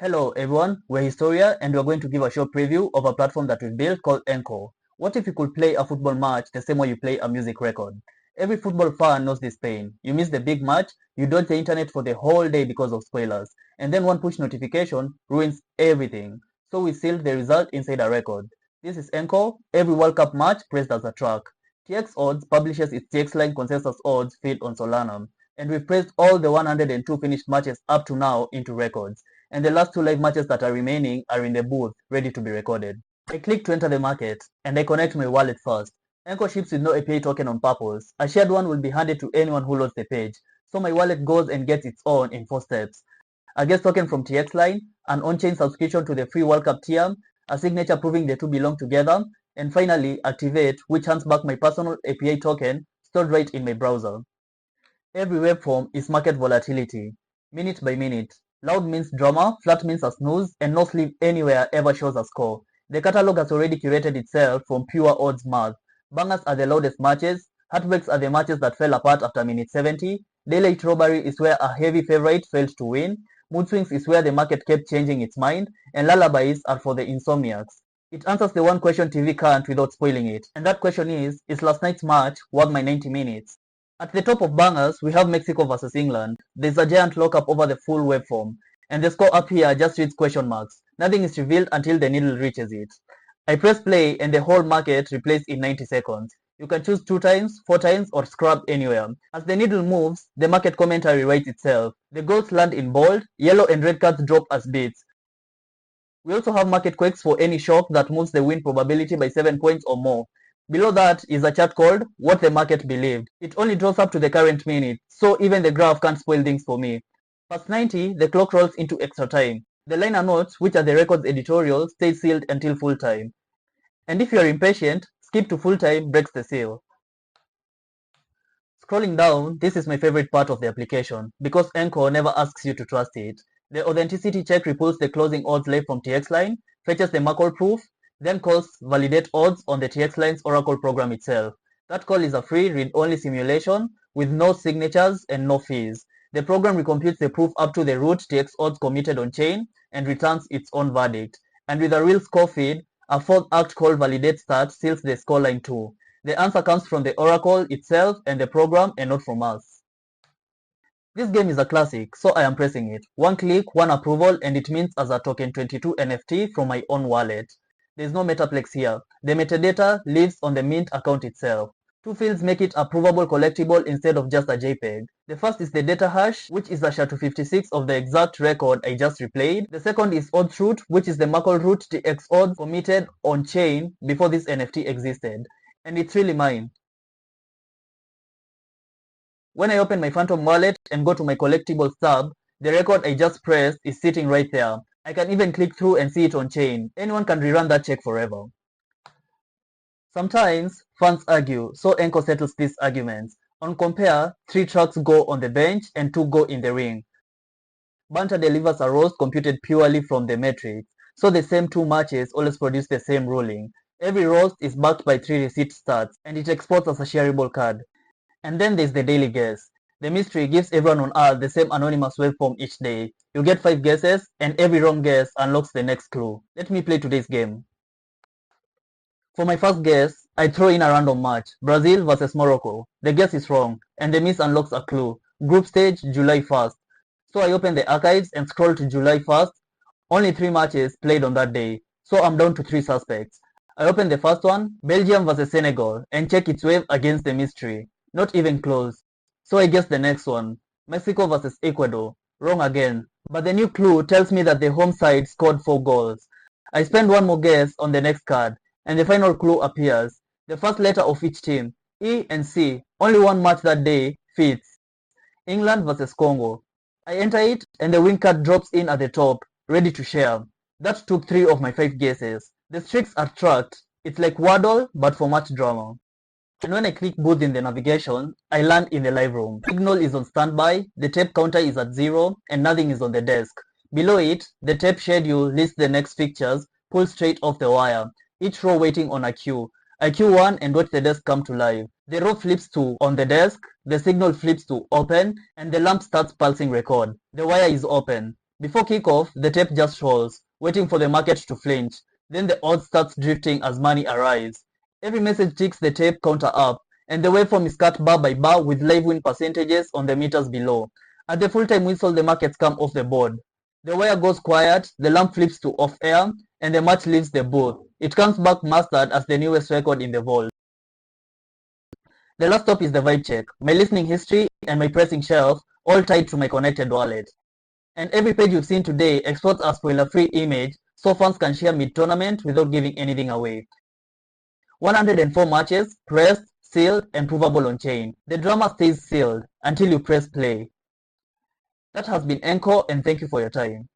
Hello everyone, we're Historia and we're going to give a short preview of a platform that we've built called ENCORE. What if you could play a football match the same way you play a music record? Every football fan knows this pain. You miss the big match, you dodge the internet for the whole day because of spoilers, and then one push notification ruins everything. So we sealed the result inside a record. This is ENCORE, every World Cup match praised as a track. TX Odds publishes its TX Line consensus odds feed on Solana, and we've praised all the 102 finished matches up to now into records, and the last two live matches that are remaining are in the booth, ready to be recorded. I click to enter the market, and I connect my wallet first. ENCORE ships with no API token on purpose. A shared one will be handed to anyone who loads the page, so my wallet goes and gets its own in 4 steps. A guest token from TX Line, an on-chain subscription to the free World Cup tier, a signature proving the two belong together, and finally Activate, which hands back my personal API token stored right in my browser. Every waveform is market volatility, minute by minute. Loud means drama, flat means a snooze, and no sleep anywhere ever shows a score. The catalog has already curated itself from pure odds math. Bangers are the loudest matches, heartbreaks are the matches that fell apart after minute 70, daylight robbery is where a heavy favorite failed to win, mood swings is where the market kept changing its mind, and lullabies are for the insomniacs. It answers the one question TV can't without spoiling it, and that question is last night's match worth my 90 minutes? At the top of bangers, we have Mexico versus England. There's a giant lockup over the full waveform, and the score up here just reads question marks. Nothing is revealed until the needle reaches it. I press play and the whole market replays in 90 seconds. You can choose 2 times, 4 times, or scrub anywhere. As the needle moves, the market commentary writes itself. The goals land in bold, yellow and red cards drop as beats. We also have market quakes for any shock that moves the win probability by 7 points or more. Below that is a chart called What the Market Believed. It only draws up to the current minute, so even the graph can't spoil things for me. Past 90, the clock rolls into extra time. The liner notes, which are the record's editorial, stay sealed until full time. And if you are impatient, skip to full time breaks the seal. Scrolling down, this is my favorite part of the application, because ENCORE never asks you to trust it. The authenticity check repulls the closing odds live from TX Line, fetches the Merkle proof, then calls validate odds on the TX Line's Oracle program itself. That call is a free read-only simulation with no signatures and no fees. The program recomputes the proof up to the root TX odds committed on chain and returns its own verdict. And with a real score feed, a fourth act called validate start seals the scoreline too. The answer comes from the Oracle itself and the program and not from us. This game is a classic, so I am pressing it. One click, one approval, and it means as a token 22 NFT from my own wallet. There is no metaplex here. The metadata lives on the mint account itself. 2 fields make it a provable collectible instead of just a JPEG. The first is the data hash, which is a SHA-256 of the exact record I just replayed. The second is odds root, which is the Merkle root TX odds committed on chain before this NFT existed. And it's really mine. When I open my Phantom wallet and go to my collectibles tab, the record I just pressed is sitting right there. I can even click through and see it on chain. Anyone can rerun that check forever. Sometimes fans argue, so ENCORE settles these arguments. On compare, 3 tracks go on the bench and 2 go in the ring. Banter delivers a roast computed purely from the metrics, so the same 2 matches always produce the same ruling. Every roast is backed by 3 receipt stats, and it exports as a shareable card. And then there's the daily guess. The mystery gives everyone on Earth the same anonymous waveform each day. You get 5 guesses, and every wrong guess unlocks the next clue. Let me play today's game. For my first guess, I throw in a random match, Brazil versus Morocco. The guess is wrong, and the miss unlocks a clue. Group stage, July 1st. So I open the archives and scroll to July 1st. Only 3 matches played on that day, so I'm down to 3 suspects. I open the first one, Belgium versus Senegal, and check its wave against the mystery. Not even close. So I guess the next one, Mexico versus Ecuador. Wrong again. But the new clue tells me that the home side scored 4 goals. I spend one more guess on the next card, and the final clue appears. The first letter of each team, E and C. Only one match that day fits. England versus Congo. I enter it, and the win card drops in at the top, ready to share. That took 3 of my 5 guesses. The streaks are tracked. It's like Waddle, but for much drama. And when I click booth in the navigation, I land in the live room. Signal is on standby, the tape counter is at 0, and nothing is on the desk. Below it, the tape schedule lists the next fixtures, pulled straight off the wire, each row waiting on a queue. I queue one and watch the desk come to life. The row flips to on the desk, the signal flips to open, and the lamp starts pulsing record. The wire is open. Before kickoff, the tape just rolls, waiting for the market to flinch. Then the odds starts drifting as money arrives. Every message ticks the tape counter up, and the waveform is cut bar by bar with live win percentages on the meters below. At the full-time whistle, the markets come off the board. The wire goes quiet, the lamp flips to off-air, and the match leaves the booth. It comes back mastered as the newest record in the vault. The last stop is the vibe check, my listening history and my pressing shelf, all tied to my connected wallet. And every page you've seen today exports a spoiler-free image so fans can share mid-tournament without giving anything away. 104 matches, pressed, sealed, and provable on chain. The drama stays sealed until you press play. That has been ENCORE, and thank you for your time.